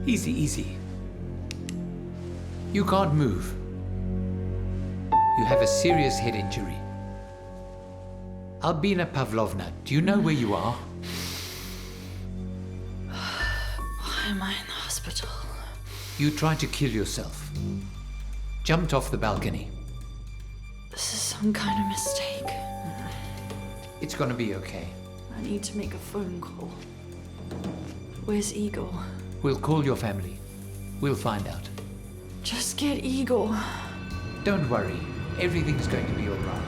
Easy, easy. You can't move. You have a serious head injury. Albina Pavlovna, do you know where you are? Why am I in the hospital? You tried to kill yourself. Jumped off the balcony. This is some kind of mistake. It's gonna be okay. I need to make a phone call. Where's Igor? We'll call your family. We'll find out. Just get Igor. Don't worry. Everything's going to be all right.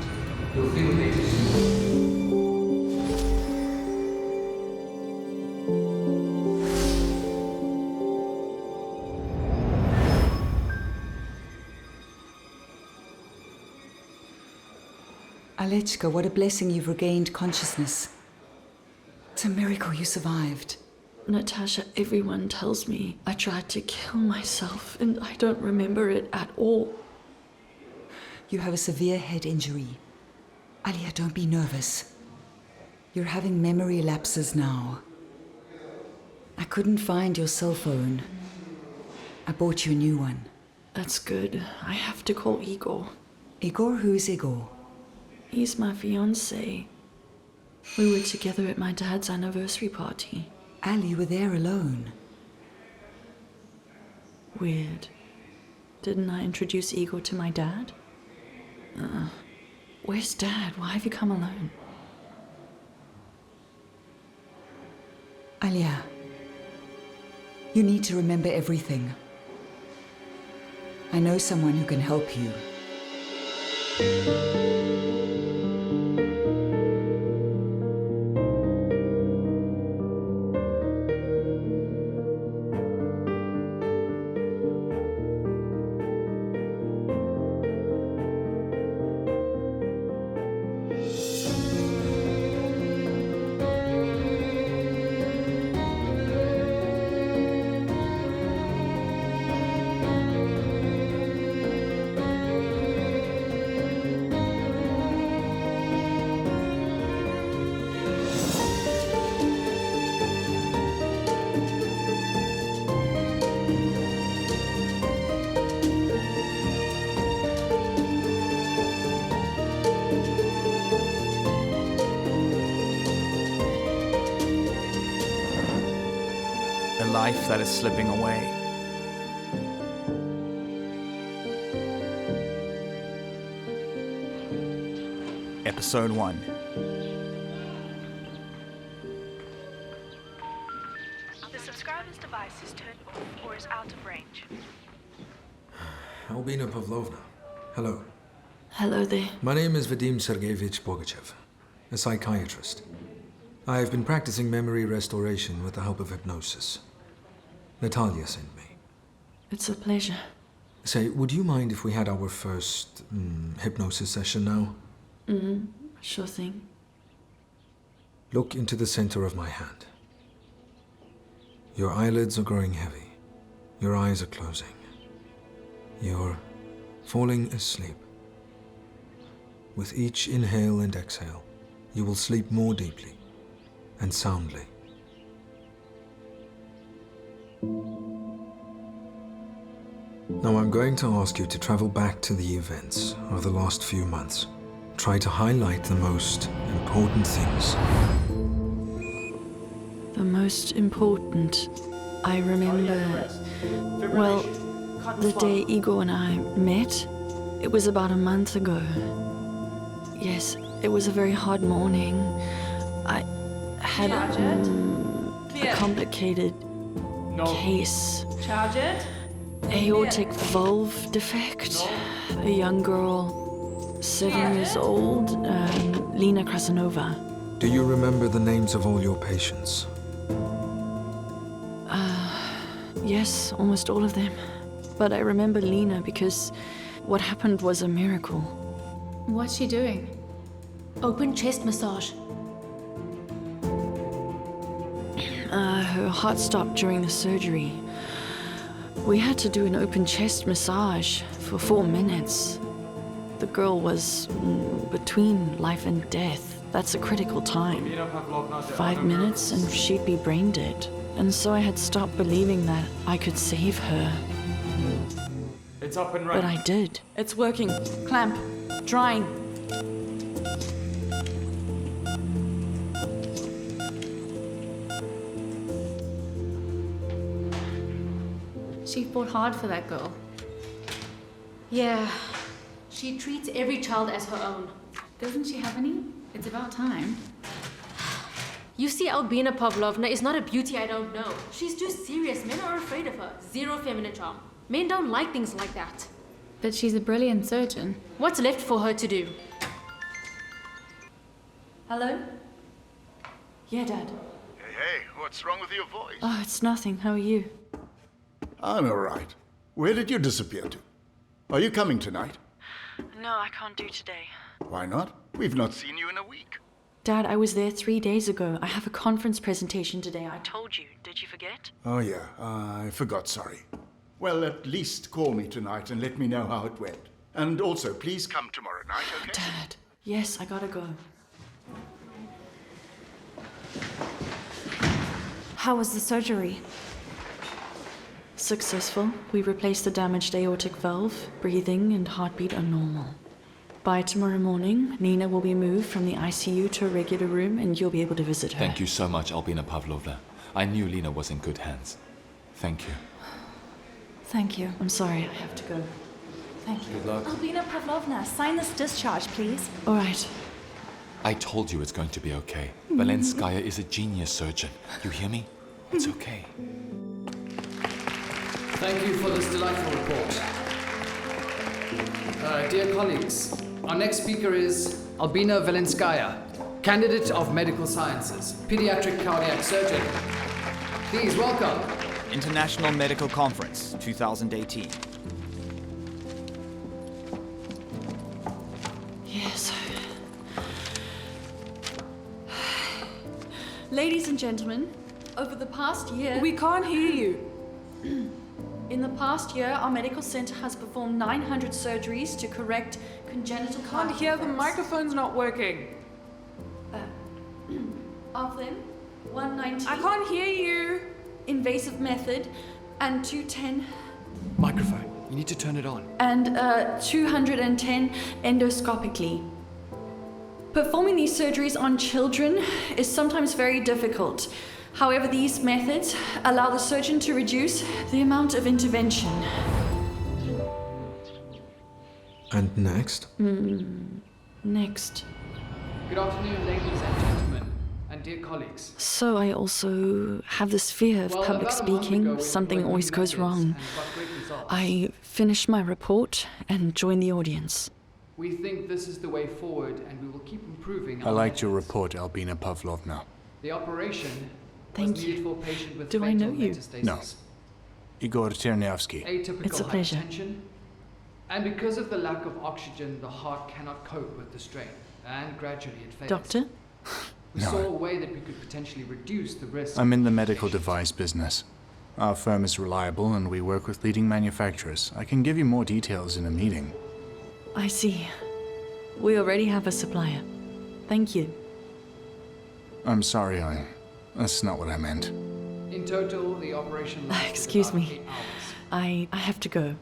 You'll feel better soon. Alechka, what a blessing you've regained consciousness. It's a miracle you survived. Natasha, everyone tells me I tried to kill myself and I don't remember it at all. You have a severe head injury. Alia, don't be nervous. You're having memory lapses now. I couldn't find your cell phone. I bought you a new one. That's good. I have to call Igor. Igor? Who is Igor? He's my fiancé. We were together at my dad's anniversary party. Ali, you were there alone. Weird. Didn't I introduce Igor to my dad? Where's Dad? Why have you come alone? Alia, you need to remember everything. I know someone who can help you. Life that is slipping away. Episode 1. The subscriber's device is turned off or is out of range. Albina Pavlovna, hello. Hello there. My name is Vadim Sergeyevich Bogachev, a psychiatrist. I have been practicing memory restoration with the help of hypnosis. Natalia sent me. It's a pleasure. Say, would you mind if we had our first hypnosis session now? Sure thing. Look into the center of my hand. Your eyelids are growing heavy. Your eyes are closing. You're falling asleep. With each inhale and exhale, you will sleep more deeply and soundly. Now I'm going to ask you to travel back to the events of the last few months. Try to highlight the most important things. The most important. I remember, well, the day Igor and I met. It was about a month ago. Yes, it was a very hard morning. I had a complicated case. Charge it. Aortic valve defect. A young girl, 7 years old, Lena Krasanova. Do you remember the names of all your patients? Yes, almost all of them. But I remember Lena because what happened was a miracle. What's she doing? Open chest massage. Her heart stopped during the surgery. We had to do an open chest massage for 4 minutes. The girl was between life and death. That's a critical time. 5 minutes and she'd be brain dead. And so I had stopped believing that I could save her. It's up and running. But I did. It's working. Clamp. Drying. She fought hard for that girl. Yeah, she treats every child as her own. Doesn't she have any? It's about time. You see, Albina Pavlovna is not a beauty I don't know. She's too serious. Men are afraid of her. Zero feminine charm. Men don't like things like that. But she's a brilliant surgeon. What's left for her to do? Hello? Yeah, Dad. Hey, what's wrong with your voice? Oh, it's nothing. How are you? I'm all right. Where did you disappear to? Are you coming tonight? No, I can't do today. Why not? We've not seen you in a week. Dad, I was there 3 days ago. I have a conference presentation today. I told you. Did you forget? Oh, yeah. I forgot, sorry. Well, at least call me tonight and let me know how it went. And also, please come tomorrow night, okay? Dad. Yes, I gotta go. How was the surgery? Successful. We replaced the damaged aortic valve. Breathing and heartbeat are normal. By tomorrow morning, Nina will be moved from the ICU to a regular room and you'll be able to visit her. Thank you so much, Albina Pavlovna. I knew Lena was in good hands. Thank you. Thank you. I'm sorry, I have to go. Thank you. Good luck. Albina Pavlovna, sign this discharge, please. All right. I told you it's going to be okay. Vilenskaya is a genius surgeon. You hear me? It's okay. Thank you for this delightful report. Dear colleagues, our next speaker is Albina Vilenskaya, candidate of medical sciences, pediatric cardiac surgeon. Please welcome. International Medical Conference, 2018. Yes. Ladies and gentlemen, over the past year... We can't hear you. In the past year, our medical center has performed 900 surgeries to correct congenital Can't hear, the microphone's not working. Of them, 190... I can't hear you. Invasive method, and 210... Microphone, you need to turn it on. And 210 endoscopically. Performing these surgeries on children is sometimes very difficult. However, these methods allow the surgeon to reduce the amount of intervention. And next? Next. Good afternoon, ladies and gentlemen, and dear colleagues. So I also have this fear of public speaking. Something always goes wrong. I finish my report and join the audience. We think this is the way forward, and we will keep improving. I liked your report, Albina Pavlovna. The operation Thank was you. needed for a patient with Do I know you? metastasis. No. Igor Chernyavsky. Atypical It's a pleasure. hypertension. And because of the lack of oxygen, the heart cannot cope with the strain, and gradually it fails. Doctor? We No. saw a way that we could potentially reduce the risk. I'm in the medical device business. Our firm is reliable and we work with leading manufacturers. I can give you more details in a meeting. I see. We already have a supplier. Thank you. I'm sorry, that's not what I meant. In total, the operation lasted Excuse about me. 8 hours. I have to go.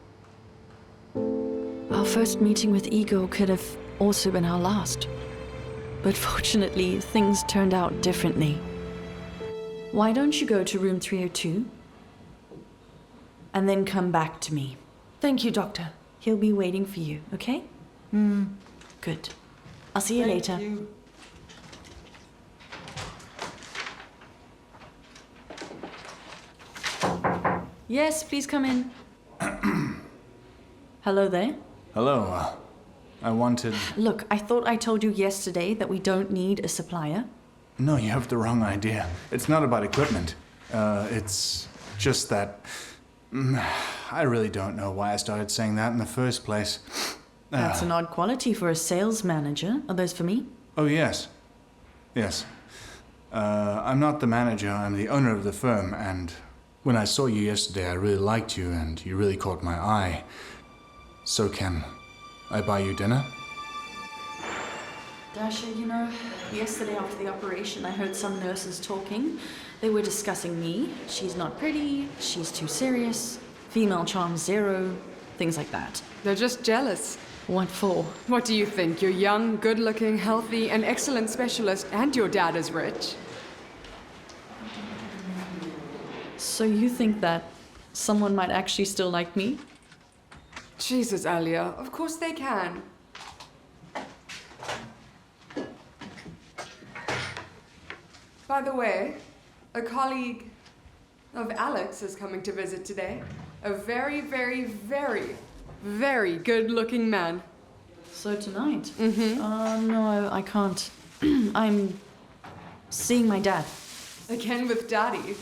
Our first meeting with Igor could have also been our last. But fortunately, things turned out differently. Why don't you go to room 302? And then come back to me. Thank you, Doctor. He'll be waiting for you, okay? Good. I'll see you later. Yes, please come in. Hello there. Hello, I wanted... Look, I thought I told you yesterday that we don't need a supplier. No, you have the wrong idea. It's not about equipment. It's just that... I really don't know why I started saying that in the first place. That's an odd quality for a sales manager. Are those for me? Oh, yes. Yes. I'm not the manager, I'm the owner of the firm, and when I saw you yesterday, I really liked you, and you really caught my eye. So can I buy you dinner? Dasha, you know, yesterday after the operation, I heard some nurses talking. They were discussing me. She's not pretty, she's too serious, female charm zero, things like that. They're just jealous. What for? What do you think? You're young, good-looking, healthy, an excellent specialist, and your dad is rich. So you think that someone might actually still like me? Jesus, Alia, of course they can. By the way, a colleague of Alex is coming to visit today. A very, very, very, very good-looking man. So tonight? Mm-hmm. No, I can't. I'm seeing my dad. Again with Daddy.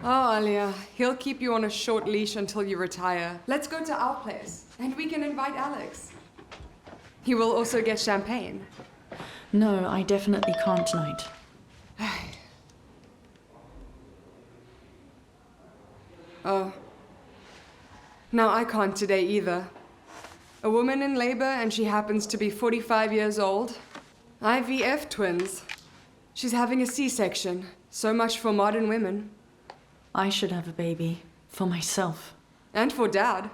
Oh, Alia, he'll keep you on a short leash until you retire. Let's go to our place, and we can invite Alex. He will also get champagne. No, I definitely can't tonight. Oh. No, I can't today either. A woman in labor and she happens to be 45 years old. IVF twins. She's having a C-section. So much for modern women. I should have a baby. For myself. And for Dad.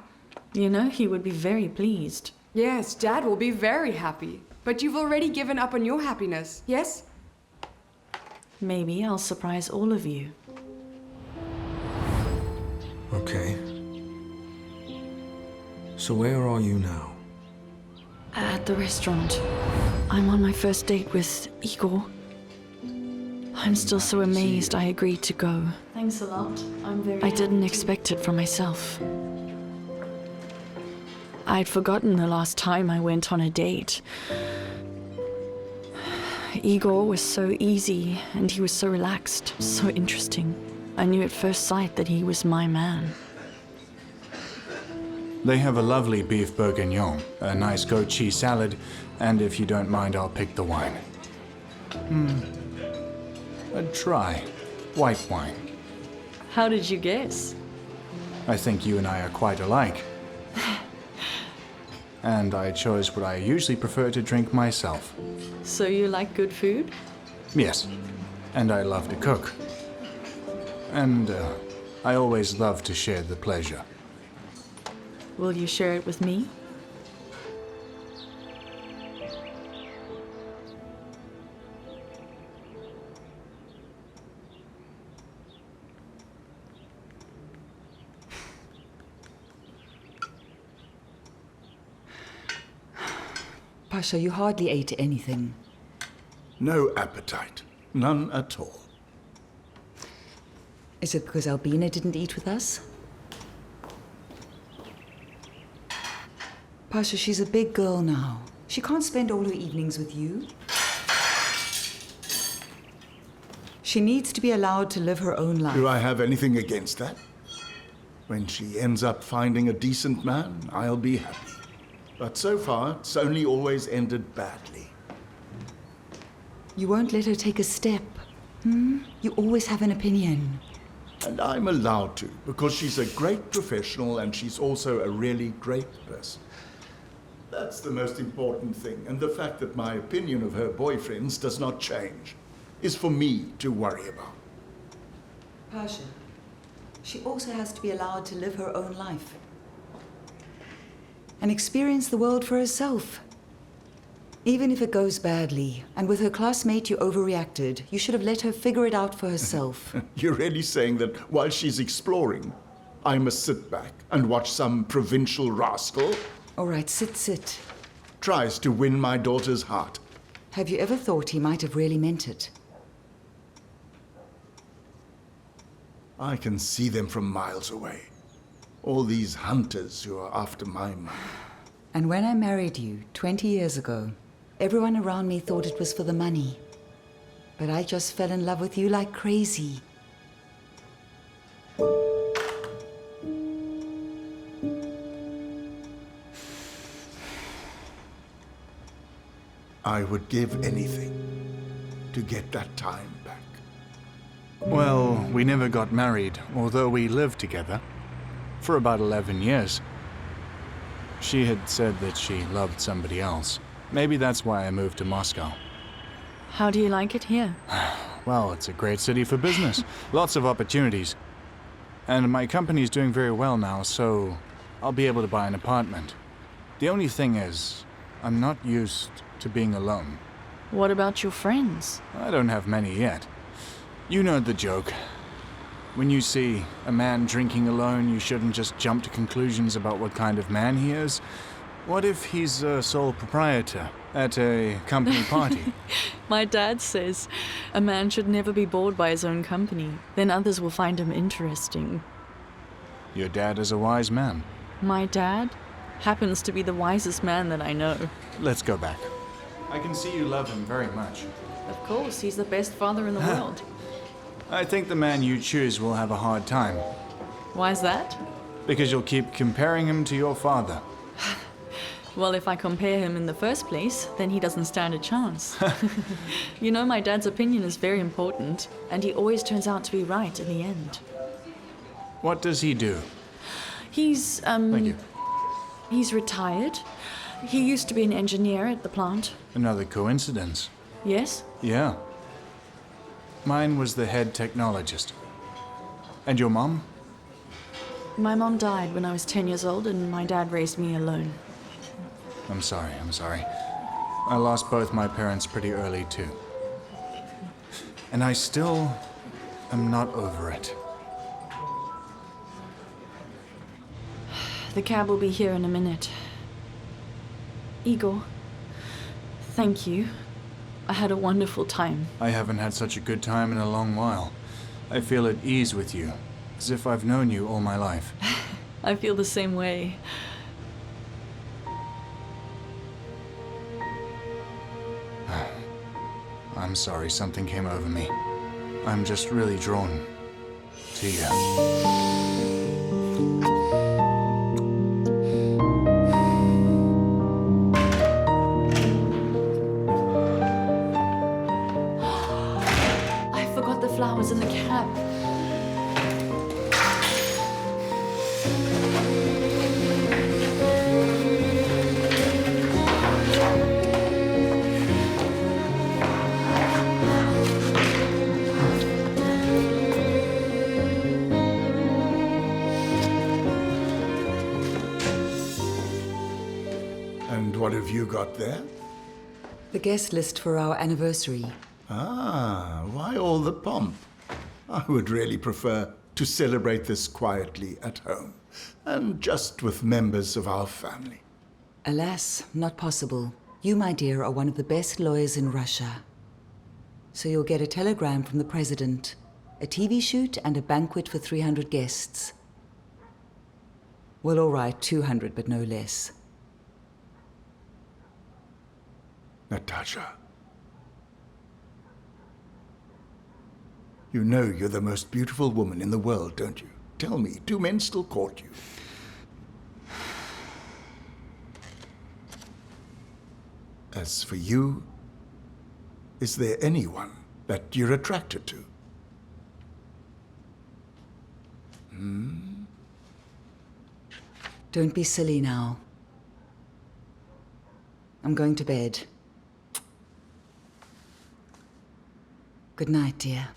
You know, he would be very pleased. Yes, Dad will be very happy. But you've already given up on your happiness, yes? Maybe I'll surprise all of you. Okay. So where are you now? At the restaurant. I'm on my first date with Igor. I'm still so amazed I agreed to go. Thanks a lot. I didn't expect it from myself. I'd forgotten the last time I went on a date. Igor was so easy, and he was so relaxed, so interesting. I knew at first sight that he was my man. They have a lovely beef bourguignon, a nice goat cheese salad, and if you don't mind, I'll pick the wine. A dry, white wine. How did you guess? I think you and I are quite alike. And I chose what I usually prefer to drink myself. So you like good food? Yes, and I love to cook. And I always love to share the pleasure. Will you share it with me? Pasha, you hardly ate anything. No appetite. None at all. Is it because Albina didn't eat with us? Pasha, she's a big girl now. She can't spend all her evenings with you. She needs to be allowed to live her own life. Do I have anything against that? When she ends up finding a decent man, I'll be happy. But so far, it's only always ended badly. You won't let her take a step. You always have an opinion. And I'm allowed to, because she's a great professional and she's also a really great person. That's the most important thing, and the fact that my opinion of her boyfriends does not change is for me to worry about. Pasha, she also has to be allowed to live her own life. And experience the world for herself. Even if it goes badly, and with her classmate you overreacted, you should have let her figure it out for herself. You're really saying that while she's exploring, I must sit back and watch some provincial rascal? All right, sit. Tries to win my daughter's heart. Have you ever thought he might have really meant it? I can see them from miles away. All these hunters who are after my money. And when I married you 20 years ago, everyone around me thought it was for the money. But I just fell in love with you like crazy. I would give anything to get that time back. Well, we never got married, although we lived together. For about 11 years. She had said that she loved somebody else, Maybe that's why I moved to Moscow. How do you like it here? Well, it's a great city for business. Lots of opportunities. And my company's doing very well now, so I'll be able to buy an apartment. The only thing is, I'm not used to being alone. What about your friends? I don't have many yet. You know the joke. When you see a man drinking alone, you shouldn't just jump to conclusions about what kind of man he is. What if he's a sole proprietor at a company party? My dad says a man should never be bored by his own company. Then others will find him interesting. Your dad is a wise man. My dad happens to be the wisest man that I know. Let's go back. I can see you love him very much. Of course, he's the best father in the world. I think the man you choose will have a hard time. Why's that? Because you'll keep comparing him to your father. Well, if I compare him in the first place, then he doesn't stand a chance. You know, my dad's opinion is very important, and he always turns out to be right in the end. What does he do? He's, Thank you. He's retired. He used to be an engineer at the plant. Another coincidence. Yes? Yeah. Mine was the head technologist. And your mom? My mom died when I was 10 years old, and my dad raised me alone. I'm sorry. I lost both my parents pretty early, too. And I still am not over it. The cab will be here in a minute. Igor, thank you. I had a wonderful time. I haven't had such a good time in a long while. I feel at ease with you, as if I've known you all my life. I feel the same way. I'm sorry something came over me. I'm just really drawn to you. Flowers in the cab. And what have you got there? The guest list for our anniversary. Ah, why all the pomp? I would really prefer to celebrate this quietly at home, and just with members of our family. Alas, not possible. You, my dear, are one of the best lawyers in Russia. So you'll get a telegram from the president, a TV shoot, and a banquet for 300 guests. Well, all right, 200, but no less. Natasha. You know you're the most beautiful woman in the world, don't you? Tell me, do men still court you? As for you, is there anyone that you're attracted to? Don't be silly now. I'm going to bed. Good night, dear.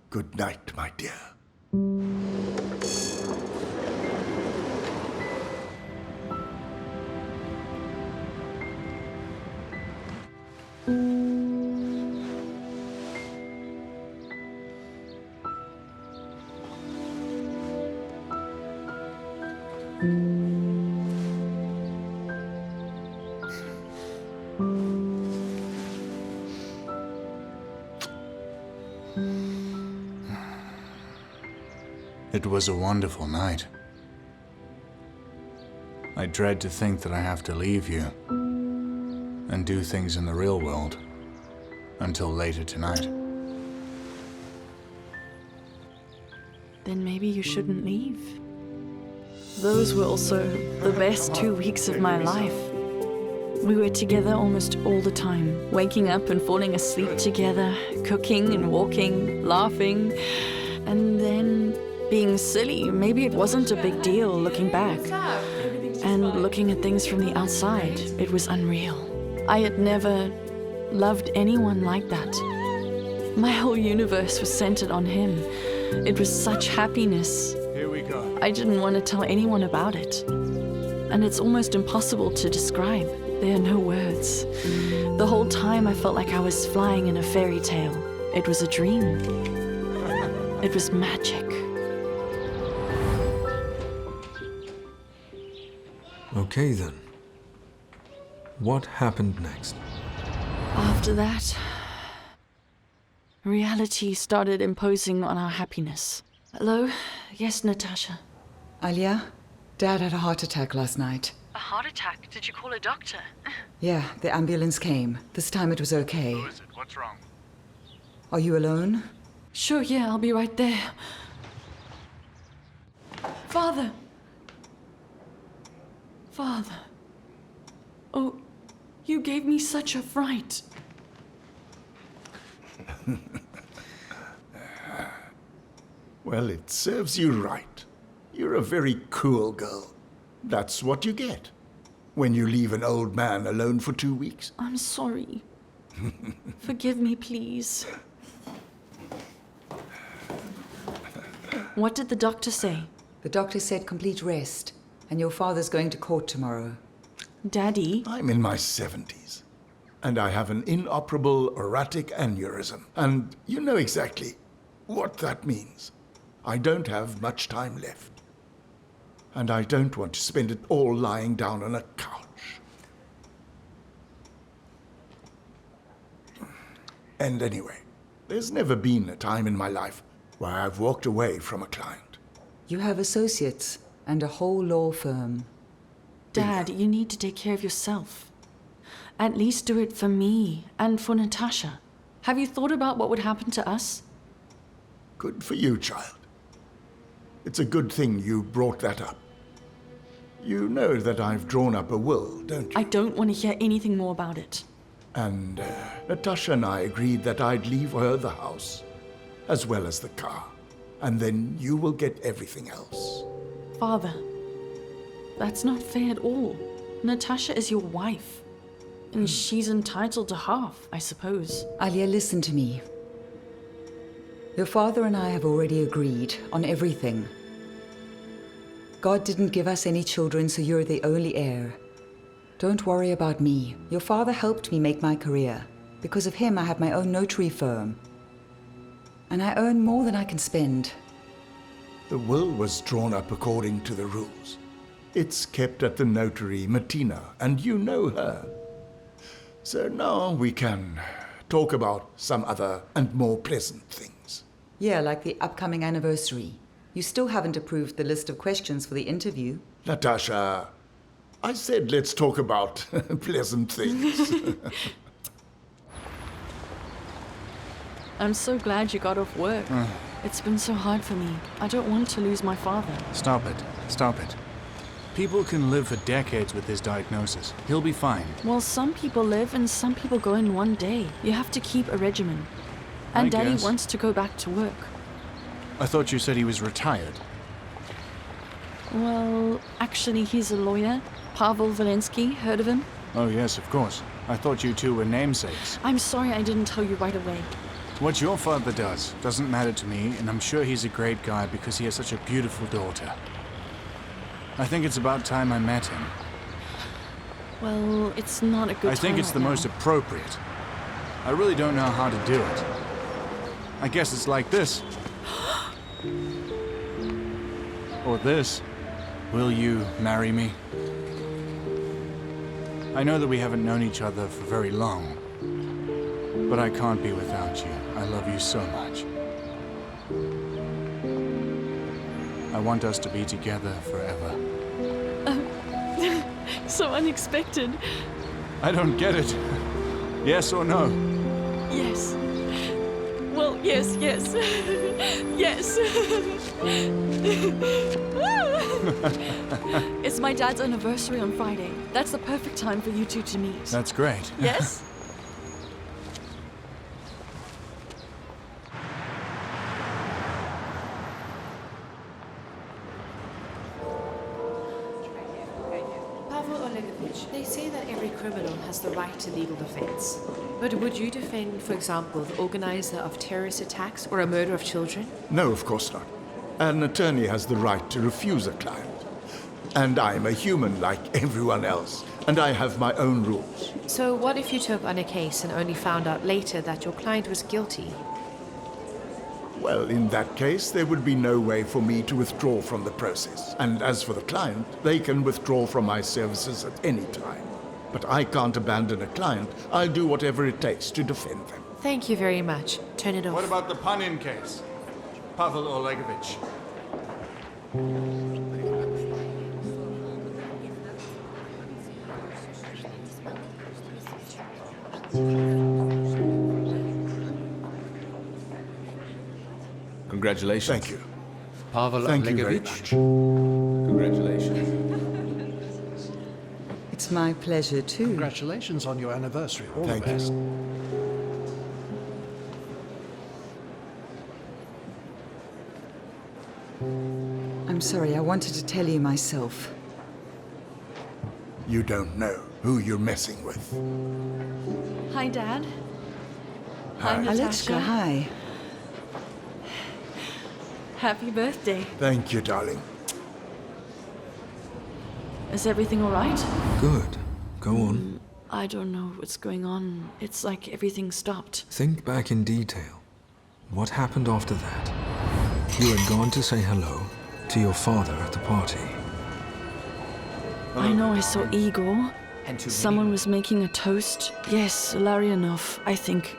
Good night, my dear. It was a wonderful night. I dread to think that I have to leave you and do things in the real world until later tonight. Then maybe you shouldn't leave. Those were also the best 2 weeks of my life. We were together almost all the time, waking up and falling asleep together, cooking and walking, laughing, and then being silly. Maybe it wasn't a big deal looking back. And looking at things from the outside, it was unreal. I had never loved anyone like that. My whole universe was centered on him. It was such happiness. Here we go. I didn't want to tell anyone about it. And it's almost impossible to describe. There are no words. The whole time I felt like I was flying in a fairy tale. It was a dream. It was magic. Okay then. What happened next? After that, reality started imposing on our happiness. Hello? Yes, Natasha. Alia, Dad had a heart attack last night. A heart attack? Did you call a doctor? Yeah, the ambulance came. This time it was okay. Who is it? What's wrong? Are you alone? Sure, yeah, I'll be right there. Father! Father. Oh, you gave me such a fright. Well, it serves you right. You're a very cool girl. That's what you get when you leave an old man alone for 2 weeks. I'm sorry. Forgive me, please. What did the doctor say? The doctor said complete rest, and your father's going to court tomorrow. Daddy? I'm in my 70s, and I have an inoperable erratic aneurysm, and you know exactly what that means. I don't have much time left, and I don't want to spend it all lying down on a couch. And anyway, there's never been a time in my life where I've walked away from a client. You have associates and a whole law firm. Dad, you need to take care of yourself. At least do it for me and for Natasha. Have you thought about what would happen to us? Good for you, child. It's a good thing you brought that up. You know that I've drawn up a will, don't you? I don't want to hear anything more about it. And Natasha and I agreed that I'd leave her the house, as well as the car. And then you will get everything else. Father, that's not fair at all. Natasha is your wife. And she's entitled to half, I suppose. Alia, listen to me. Your father and I have already agreed on everything. God didn't give us any children, so you're the only heir. Don't worry about me. Your father helped me make my career. Because of him, I have my own notary firm. And I earn more than I can spend. The will was drawn up according to the rules. It's kept at the notary, Martina, and you know her. So now we can talk about some other and more pleasant things. Yeah, like the upcoming anniversary. You still haven't approved the list of questions for the interview. Natasha, I said let's talk about pleasant things. I'm so glad you got off work. It's been so hard for me. I don't want to lose my father. Stop it. Stop it. People can live for decades with this diagnosis. He'll be fine. Well, some people live and some people go in one day. You have to keep a regimen. And Daddy wants to go back to work. I thought you said he was retired. Well, actually, he's a lawyer. Pavel Vilensky, heard of him? Oh, yes, of course. I thought you two were namesakes. I'm sorry I didn't tell you right away. What your father does doesn't matter to me, and I'm sure he's a great guy because he has such a beautiful daughter. I think it's about time I met him. Well, it's not a good time. I think it's the most appropriate. I really don't know how to do it. I guess it's like this. Or this. Will you marry me? I know that we haven't known each other for very long, but I can't be without you. I love you so much. I want us to be together forever. So unexpected. I don't get it. Yes or no? Yes. Well, yes. Yes. It's my dad's anniversary on Friday. That's the perfect time for you two to meet. That's great. Yes? criminal has the right to legal defense. But would you defend, for example, the organizer of terrorist attacks or a murder of children? No, of course not. An attorney has the right to refuse a client. And I'm a human like everyone else, and I have my own rules. So what if you took on a case and only found out later that your client was guilty? Well, in that case, there would be no way for me to withdraw from the process. And as for the client, they can withdraw from my services at any time. But I can't abandon a client. I'll do whatever it takes to defend them. Thank you very much. Turn it off. What about the Panin case? Pavel Olegovich. Congratulations. Thank you. Pavel Thank you very Olegovich. much. Congratulations. It's my pleasure too. Congratulations on your anniversary. All Thank the best. I'm sorry, I wanted to tell you myself. You don't know who you're messing with. Hi, Dad. Hi. I'm Natasha. Alexka, hi. Happy birthday. Thank you, darling. Is everything all right? Good. Go on. I don't know what's going on. It's like everything stopped. Think back in detail. What happened after that? You had gone to say hello to your father at the party. I know I saw Igor. Someone was making a toast. Yes, Larionov, I think.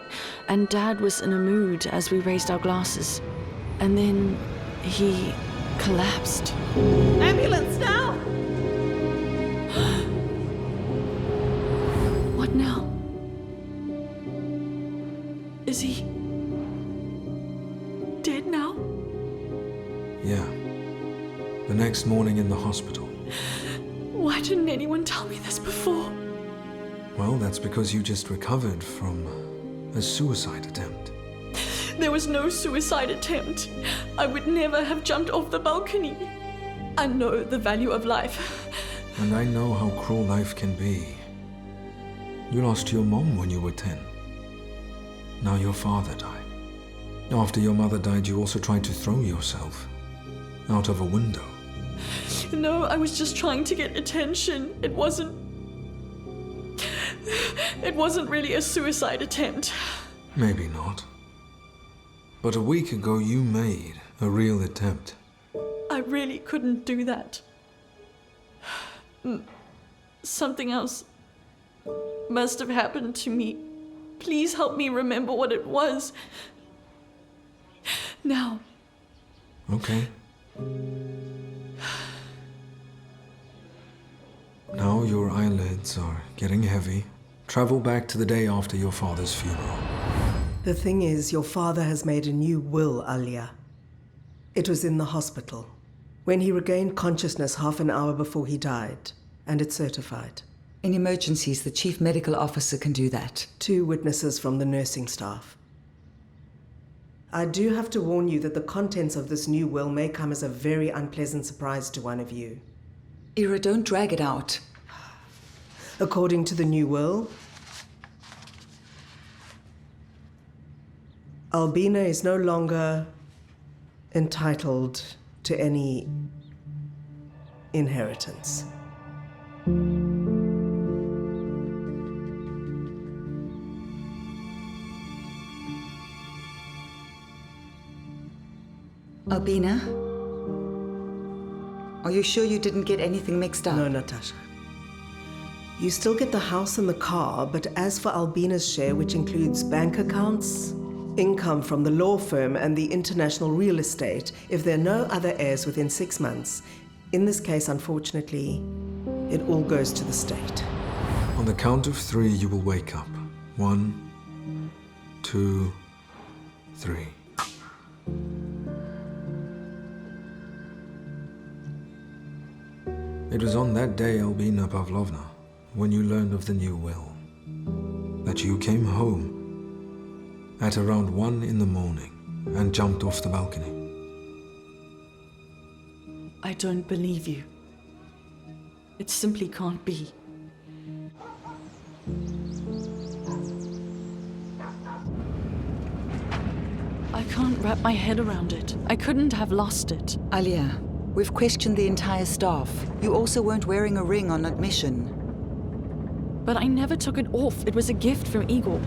And Dad was in a mood as we raised our glasses. And then he collapsed. Ambulance now! What now? Is he dead now? Yeah. The next morning in the hospital. Why didn't anyone tell me this before? Well, that's because you just recovered from a suicide attempt. There was no suicide attempt. I would never have jumped off the balcony. I know the value of life. And I know how cruel life can be. You lost your mom when you were 10. Now your father died. After your mother died, you also tried to throw yourself out of a window. No, I was just trying to get attention. It wasn't really a suicide attempt. Maybe not. But a week ago, you made a real attempt. I really couldn't do that. Something else must have happened to me. Please help me remember what it was. Now. Okay. Now your eyelids are getting heavy. Travel back to the day after your father's funeral. The thing is, your father has made a new will, Alia. It was in the hospital, when he regained consciousness half an hour before he died, and it's certified. In emergencies, the chief medical officer can do that. 2 witnesses from the nursing staff. I do have to warn you that the contents of this new will may come as a very unpleasant surprise to one of you. Ira, don't drag it out. According to the new will, Albina is no longer entitled to any inheritance. Albina? Are you sure you didn't get anything mixed up? No, Natasha. You still get the house and the car, but as for Albina's share, which includes bank accounts, income from the law firm, and the international real estate, if there are no other heirs within 6 months, in this case, unfortunately, it all goes to the state. On the count of 3, you will wake up. 1, 2, 3. It was on that day, Albina Pavlovna, when you learned of the new will, that you came home at around 1 in the morning and jumped off the balcony. I don't believe you. It simply can't be. can't wrap my head around it. I couldn't have lost it. Alia, we've questioned the entire staff. You also weren't wearing a ring on admission. But I never took it off. It was a gift from Igor.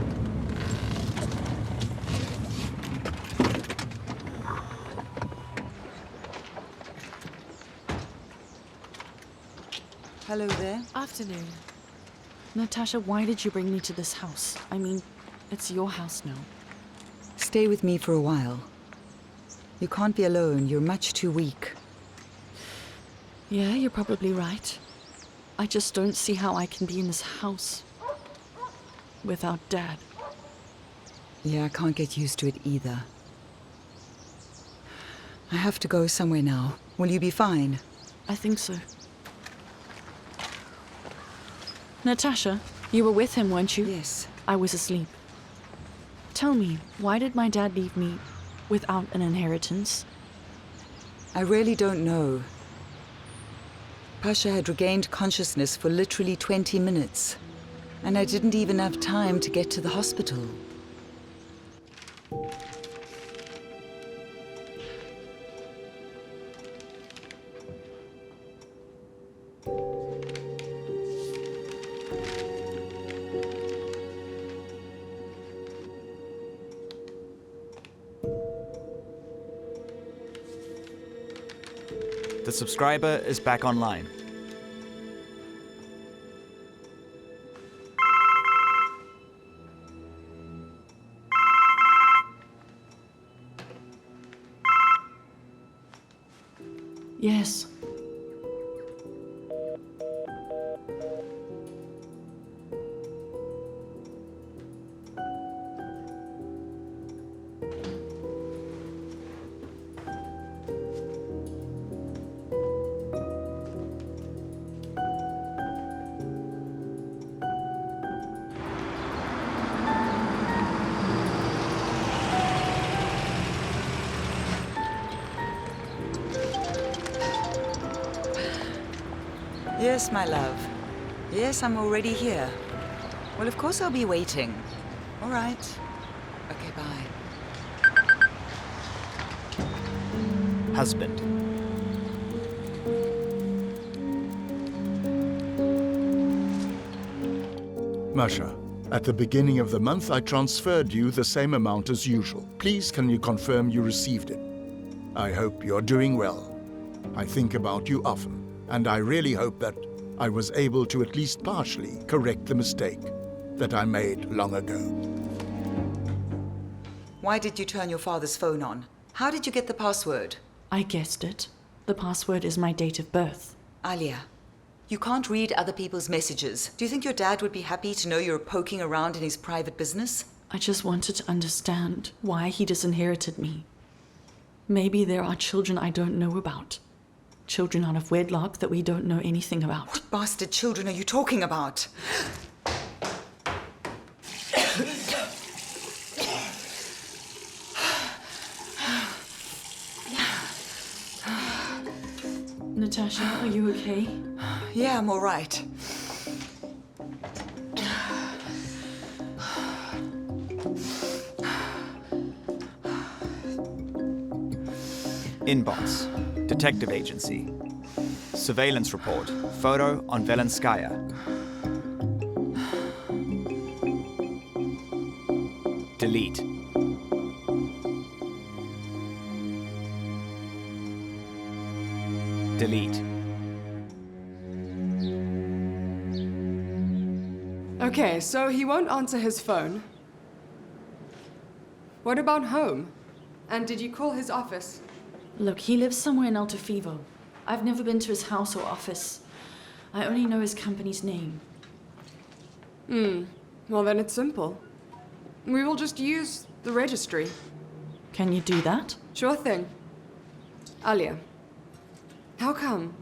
Hello there. Afternoon. Natasha, why did you bring me to this house? I mean, it's your house now. Stay with me for a while. You can't be alone. You're much too weak. Yeah, you're probably right. I just don't see how I can be in this house without Dad. Yeah, I can't get used to it either. I have to go somewhere now. Will you be fine? I think so. Natasha, you were with him, weren't you? Yes. I was asleep. Tell me, why did my dad leave me without an inheritance? I really don't know. Pasha had regained consciousness for literally 20 minutes, and I didn't even have time to get to the hospital. The subscriber is back online. Yes. Yes, my love. Yes, I'm already here. Well, of course I'll be waiting. All right. Okay, bye. Husband. Masha, at the beginning of the month, I transferred you the same amount as usual. Please, can you confirm you received it? I hope you're doing well. I think about you often, and I really hope that I was able to at least partially correct the mistake that I made long ago. Why did you turn your father's phone on? How did you get the password? I guessed it. The password is my date of birth. Alia, you can't read other people's messages. Do you think your dad would be happy to know you're poking around in his private business? I just wanted to understand why he disinherited me. Maybe there are children I don't know about. Children out of wedlock that we don't know anything about. What bastard children are you talking about? Natasha, are you okay? Yeah, I'm all right. Inbox. Detective Agency. Surveillance report. Photo on Velenskaya. Delete. Delete. Okay, so he won't answer his phone. What about home? And did you call his office? Look, he lives somewhere in Alto Vivo. I've never been to his house or office. I only know his company's name. Well, then it's simple. We will just use the registry. Can you do that? Sure thing. Alia, how come?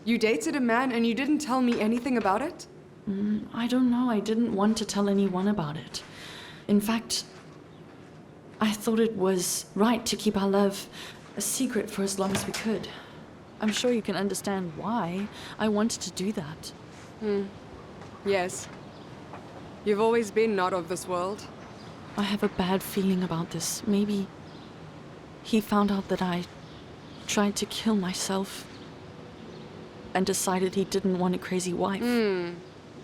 You dated a man and you didn't tell me anything about it? I don't know. I didn't want to tell anyone about it. In fact, I thought it was right to keep our love a secret for as long as we could. I'm sure you can understand why I wanted to do that. Yes. You've always been not of this world. I have a bad feeling about this. Maybe He found out that I tried to kill myself and decided he didn't want a crazy wife.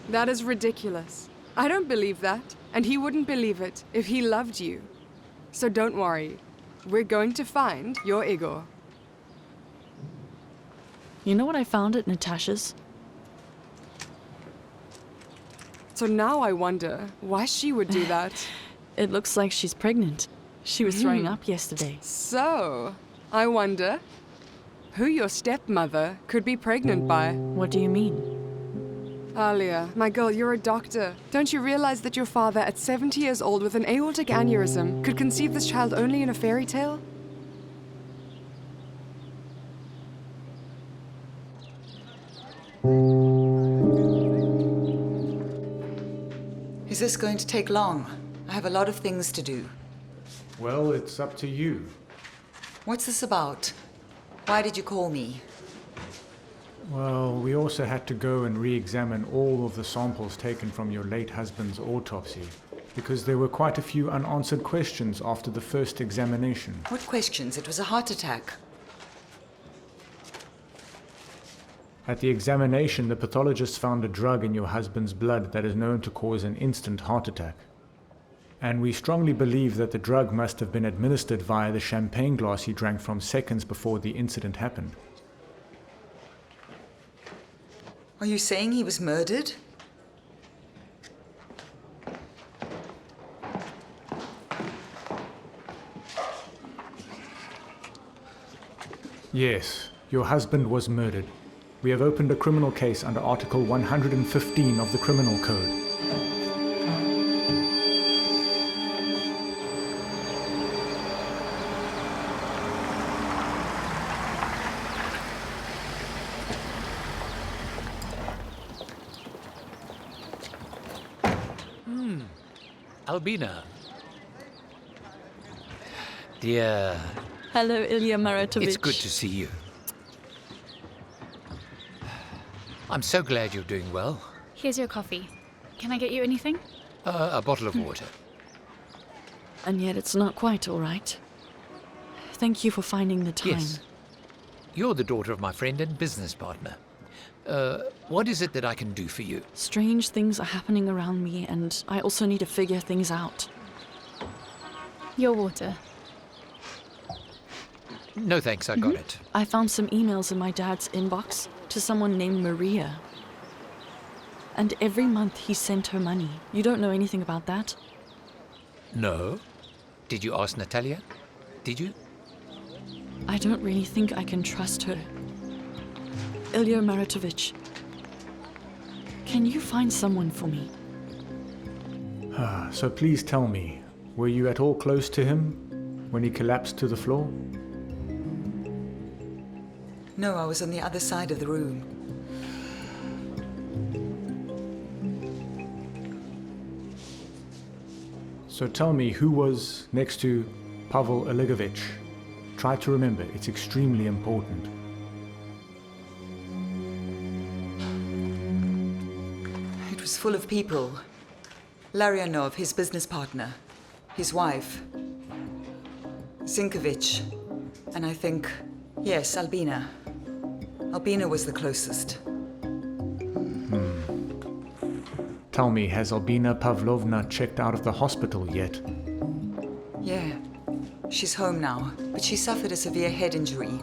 That is ridiculous. I don't believe that, and he wouldn't believe it if he loved you. So don't worry. We're going to find your Igor. You know what I found at Natasha's? So now I wonder why she would do that. It looks like she's pregnant. She was throwing up yesterday. So, I wonder who your stepmother could be pregnant by. What do you mean? Alia, my girl, you're a doctor. Don't you realize that your father, at 70 years old with an aortic aneurysm, could conceive this child only in a fairy tale? Is this going to take long? I have a lot of things to do. Well, it's up to you. What's this about? Why did you call me? Well, we also had to go and re-examine all of the samples taken from your late husband's autopsy, because there were quite a few unanswered questions after the first examination. What questions? It was a heart attack. At the examination, the pathologist found a drug in your husband's blood that is known to cause an instant heart attack. And we strongly believe that the drug must have been administered via the champagne glass he drank from seconds before the incident happened. Are you saying he was murdered? Yes, your husband was murdered. We have opened a criminal case under Article 115 of the Criminal Code. Albina. Dear. Hello, Ilya Maratovich. It's good to see you. I'm so glad you're doing well. Here's your coffee. Can I get you anything? A bottle of water. And yet it's not quite all right. Thank you for finding the time. Yes. You're the daughter of my friend and business partner. What is it that I can do for you? Strange things are happening around me, and I also need to figure things out. Your water. No thanks, I got it. I found some emails in my dad's inbox to someone named Maria. And every month he sent her money. You don't know anything about that? No. Did you ask Natalia? Did you? I don't really think I can trust her. Ilya Maratovich, can you find someone for me? So please tell me, were you at all close to him when he collapsed to the floor? No, I was on the other side of the room. So tell me, who was next to Pavel Oligovich? Try to remember, it's extremely important. It was full of people. Larionov, his business partner, his wife, Zinkovich, and I think, yes, Albina. Albina was the closest. Tell me, has Albina Pavlovna checked out of the hospital yet? Yeah. She's home now, but she suffered a severe head injury.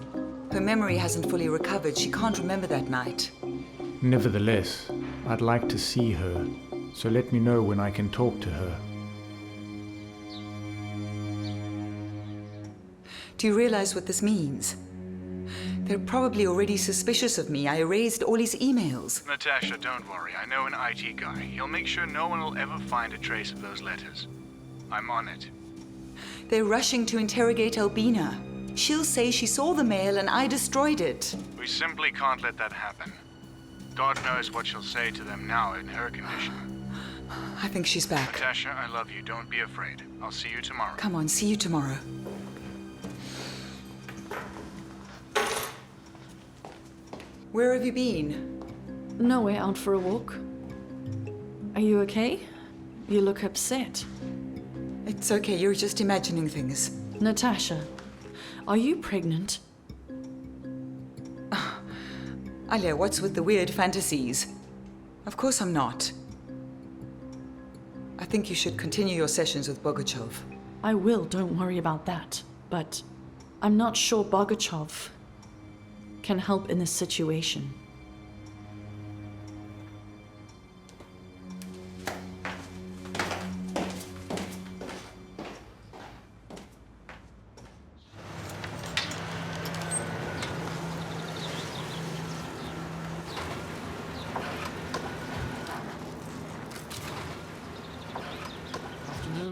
Her memory hasn't fully recovered. She can't remember that night. Nevertheless, I'd like to see her, so let me know when I can talk to her. Do you realize what this means? They're probably already suspicious of me. I erased all his emails. Natasha, don't worry. I know an IT guy. He'll make sure no one will ever find a trace of those letters. I'm on it. They're rushing to interrogate Albina. She'll say she saw the mail and I destroyed it. We simply can't let that happen. God knows what she'll say to them now in her condition. I think she's back. Natasha, I love you. Don't be afraid. I'll see you tomorrow. Come on, see you tomorrow. Where have you been? Nowhere, out for a walk. Are you okay? You look upset. It's okay, you're just imagining things. Natasha, Are you pregnant? Alia, what's with the weird fantasies? Of course I'm not. I think you should continue your sessions with Bogachev. I will, don't worry about that. But I'm not sure Bogachev can help in this situation.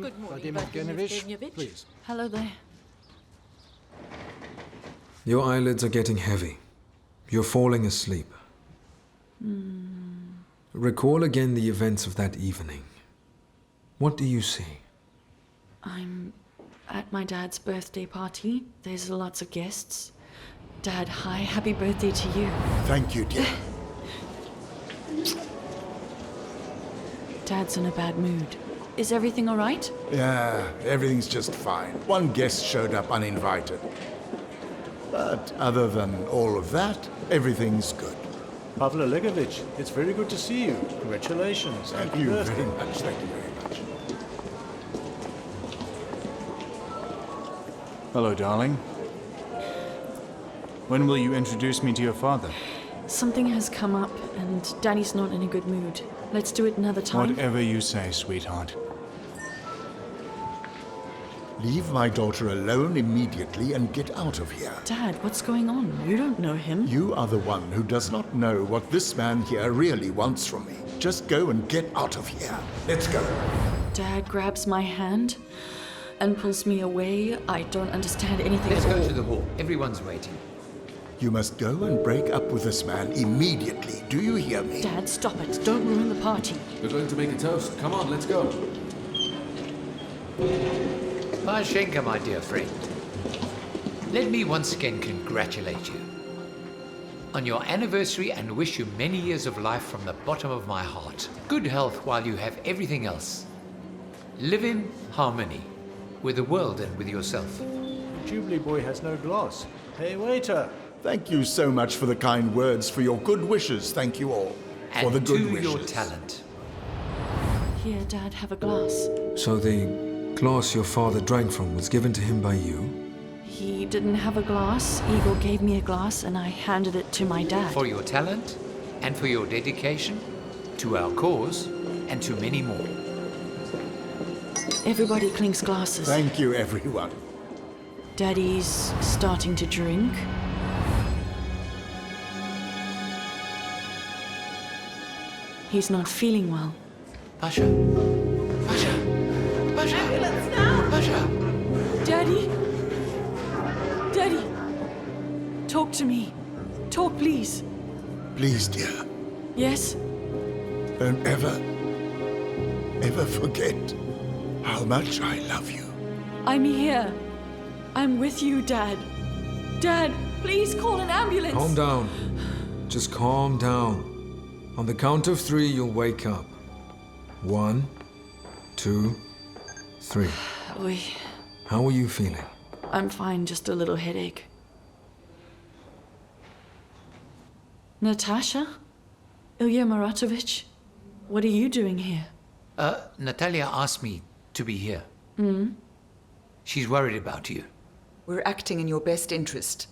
Good morning, Evgenievich. Please. Hello there. Your eyelids are getting heavy. You're falling asleep. Recall again the events of that evening. What do you see? I'm at my dad's birthday party. There's lots of guests. Dad, hi, happy birthday to you. Thank you, dear. Dad's in a bad mood. Is everything all right? Yeah, everything's just fine. One guest showed up uninvited. But other than all of that, everything's good. Pavel Olegovich, it's very good to see you. Congratulations. Thank you very much. Thank you very much. Hello, darling. When will you introduce me to your father? Something has come up, and Daddy's not in a good mood. Let's do it another time. Whatever you say, sweetheart. Leave my daughter alone immediately and get out of here. Dad, what's going on? You don't know him. You are the one who does not know what this man here really wants from me. Just go and get out of here. Let's go. Dad grabs my hand and pulls me away. I don't understand anything Let's at go all. to the hall. Everyone's waiting. You must go and break up with this man immediately. Do you hear me? Dad, stop it. Don't ruin the party. We're going to make a toast. Come on, let's go. Mashenka, my dear friend, let me once again congratulate you on your anniversary and wish you many years of life from the bottom of my heart. Good health while you have everything else. Live in harmony with the world and with yourself. The Jubilee boy has no glass. Hey, waiter. Thank you so much for the kind words, for your good wishes. Thank you all. For the And good to wishes. your talent. Here, Dad, have a glass. So the glass your father drank from was given to him by you? He didn't have a glass. Igor gave me a glass, and I handed it to my dad. For your talent and for your dedication to our cause and to many more. Everybody clinks glasses. Thank you, everyone. Daddy's starting to drink. He's not feeling well. Pasha. Pasha. Pasha. Ambulance now! Pasha. Daddy? Daddy? Talk to me. Talk, please. Please, dear, Yes? don't ever forget how much I love you. I'm here. I'm with you, Dad. Dad, please call an ambulance. Calm down. Just calm down. On the count of 3, you'll wake up. 1, 2, 3. Oi, How are you feeling? I'm fine, just a little headache. Natasha? Ilya Maratovich? What are you doing here? Natalia asked me to be here. She's worried about you. We're acting in your best interest.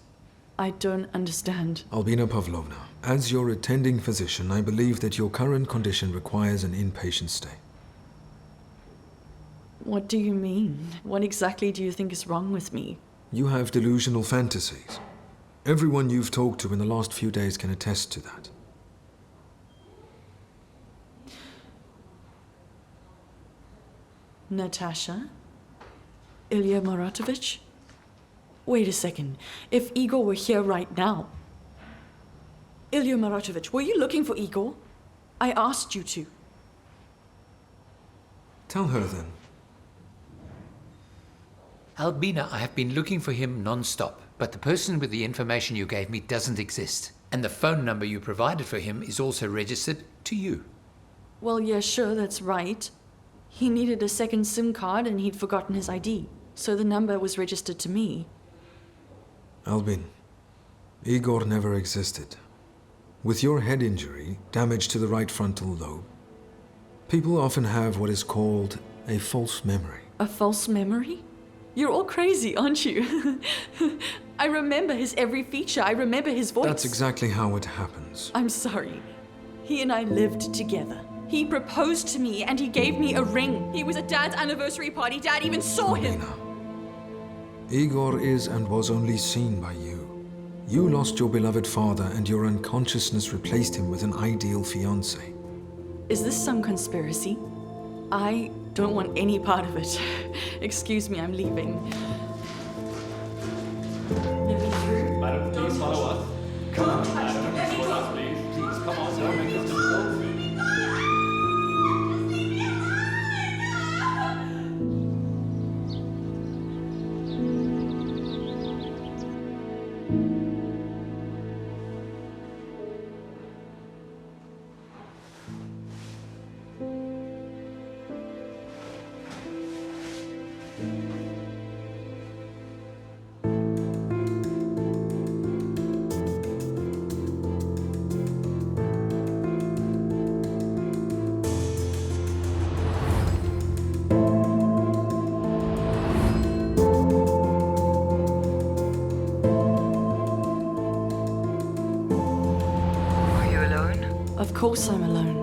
I don't understand. Albina Pavlovna, as your attending physician, I believe that your current condition requires an inpatient stay. What do you mean? What exactly do you think is wrong with me? You have delusional fantasies. Everyone you've talked to in the last few days can attest to that. Natasha? Ilya Maratovich? Wait a second. If Igor were here right now... Ilya Maratovich, were you looking for Igor? I asked you to. Tell her then. Albina, I have been looking for him non-stop, but the person with the information you gave me doesn't exist. And the phone number you provided for him is also registered to you. Well, yeah, sure, that's right. He needed a second SIM card and he'd forgotten his ID, so the number was registered to me. Albin, Igor never existed. With your head injury, damage to the right frontal lobe, people often have what is called a false memory. A false memory? You're all crazy, aren't you? I remember his every feature. I remember his voice. That's exactly how it happens. I'm sorry. He and I lived together. He proposed to me and he gave me a ring. He was at Dad's anniversary party. Dad even saw him. Igor is and was only seen by you. You lost your beloved father and your unconsciousness replaced him with an ideal fiancé. Is this some conspiracy? I don't want any part of it. Excuse me, I'm leaving. Madam, please follow us. Come on, madam. Follow us, please. Please, come on. Don't make this difficult. Of course I'm alone.